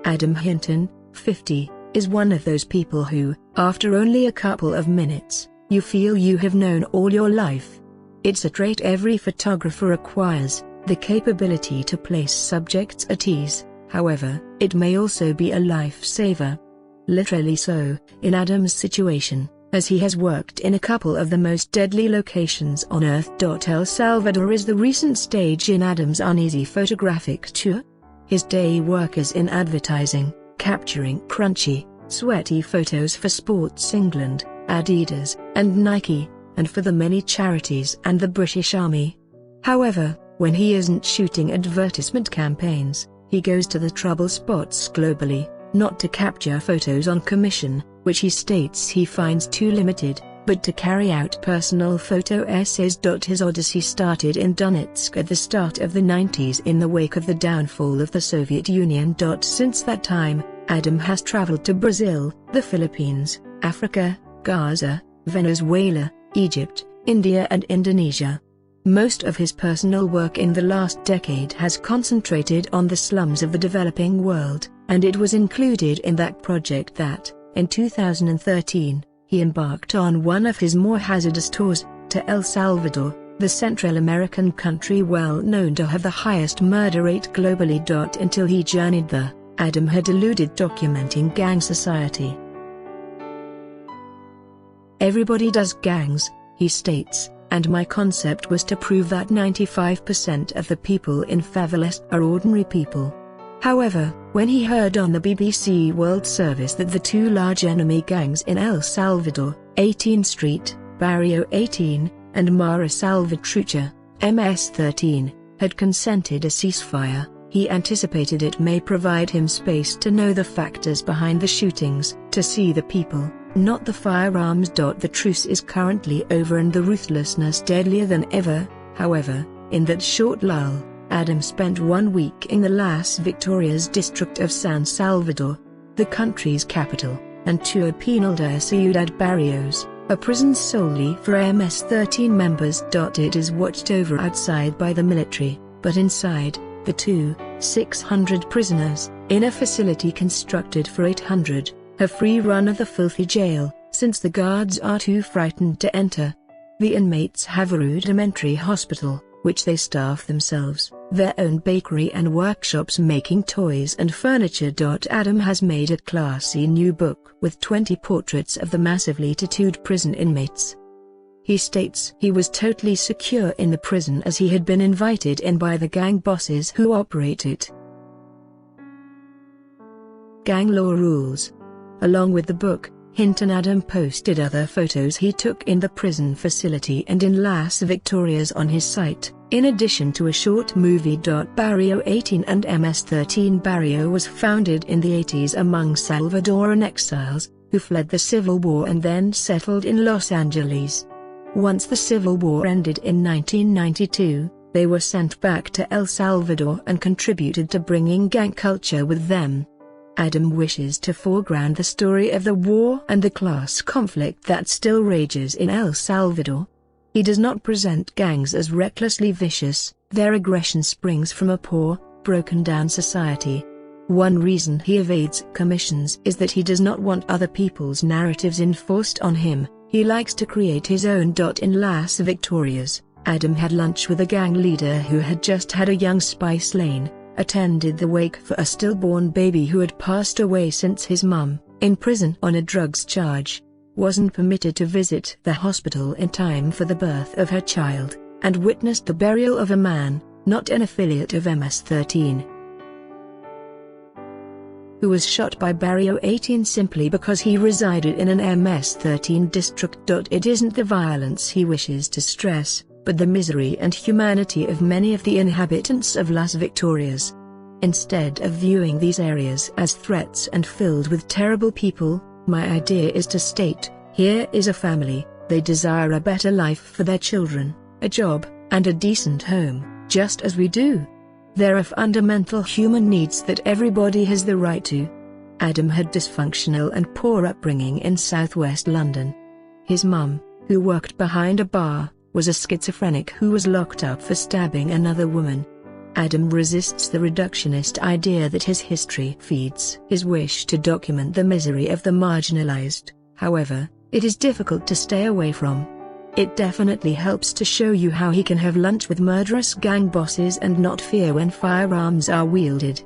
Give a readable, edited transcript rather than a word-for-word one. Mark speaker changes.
Speaker 1: Adam Hinton, 50, is one of those people who, after only a couple of minutes, you feel you have known all your life. It's a trait every photographer acquires, the capability to place subjects at ease. However, it may also be a lifesaver. Literally so, in Adam's situation, as he has worked in a couple of the most deadly locations on Earth. El Salvador is the recent stage in Adam's uneasy photographic tour. His day work is in advertising, capturing crunchy, sweaty photos for Sports England, Adidas, and Nike, and for the many charities and the British Army. However, when he isn't shooting advertisement campaigns, he goes to the trouble spots globally, not to capture photos on commission, which he states he finds too limited, but to carry out personal photo-essays.His odyssey started in Donetsk at the start of the 90s in the wake of the downfall of the Soviet Union. Since that time, Adam has traveled to Brazil, the Philippines, Africa, Gaza, Venezuela, Egypt, India and Indonesia. Most of his personal work in the last decade has concentrated on the slums of the developing world, and it was included in that project that, in 2013, he embarked on one of his more hazardous tours, to El Salvador, the Central American country well known to have the highest murder rate globally. Until he journeyed there, Adam had eluded documenting gang society. "Everybody does gangs," he states, "and my concept was to prove that 95% of the people in favelas are ordinary people." However, when he heard on the BBC World Service that the two large enemy gangs in El Salvador, 18th Street, Barrio 18, and Mara Salvatrucha, MS-13, had consented a ceasefire, he anticipated it may provide him space to know the factors behind the shootings, to see the people, not the firearms. The truce is currently over and the ruthlessness deadlier than ever. However, in that short lull, Adam spent 1 week in the Las Victorias district of San Salvador, the country's capital, and toured penal de ciudad barrios, a prison solely for MS-13 members. It is watched over outside by the military, but inside, the 600 prisoners, in a facility constructed for 800, have free run of the filthy jail, since the guards are too frightened to enter. The inmates have a rudimentary hospital, which they staff themselves, their own bakery and workshops making toys and furniture. Adam has made a classy new book with 20 portraits of the massively tattooed prison inmates. He states he was totally secure in the prison as he had been invited in by the gang bosses who operate it. Gang law rules. Along with the book, Hinton Adam posted other photos he took in the prison facility and in Las Victorias on his site, in addition to a short movie. Barrio 18 and MS-13 Barrio was founded in the 80s among Salvadoran exiles, who fled the Civil War and then settled in Los Angeles. Once the Civil War ended in 1992, they were sent back to El Salvador and contributed to bringing gang culture with them. Adam wishes to foreground the story of the war and the class conflict that still rages in El Salvador. He does not present gangs as recklessly vicious, their aggression springs from a poor, broken-down society. One reason he evades commissions is that he does not want other people's narratives enforced on him, he likes to create his own. In Las Victorias, Adam had lunch with a gang leader who had just had a young Spice Lane, attended the wake for a stillborn baby who had passed away since his mum, in prison on a drugs charge, wasn't permitted to visit the hospital in time for the birth of her child, and witnessed the burial of a man, not an affiliate of MS-13, who was shot by Barrio 18 simply because he resided in an MS-13 district. It isn't the violence he wishes to stress, but the misery and humanity of many of the inhabitants of Las Victorias. Instead of viewing these areas as threats and filled with terrible people, my idea is to state, here is a family, they desire a better life for their children, a job, and a decent home, just as we do. There are fundamental human needs that everybody has the right to. Adam had dysfunctional and poor upbringing in southwest London. His mum, who worked behind a bar, was a schizophrenic who was locked up for stabbing another woman. Adam resists the reductionist idea that his history feeds his wish to document the misery of the marginalized. However, it is difficult to stay away from. It definitely helps to show you how he can have lunch with murderous gang bosses and not fear when firearms are wielded.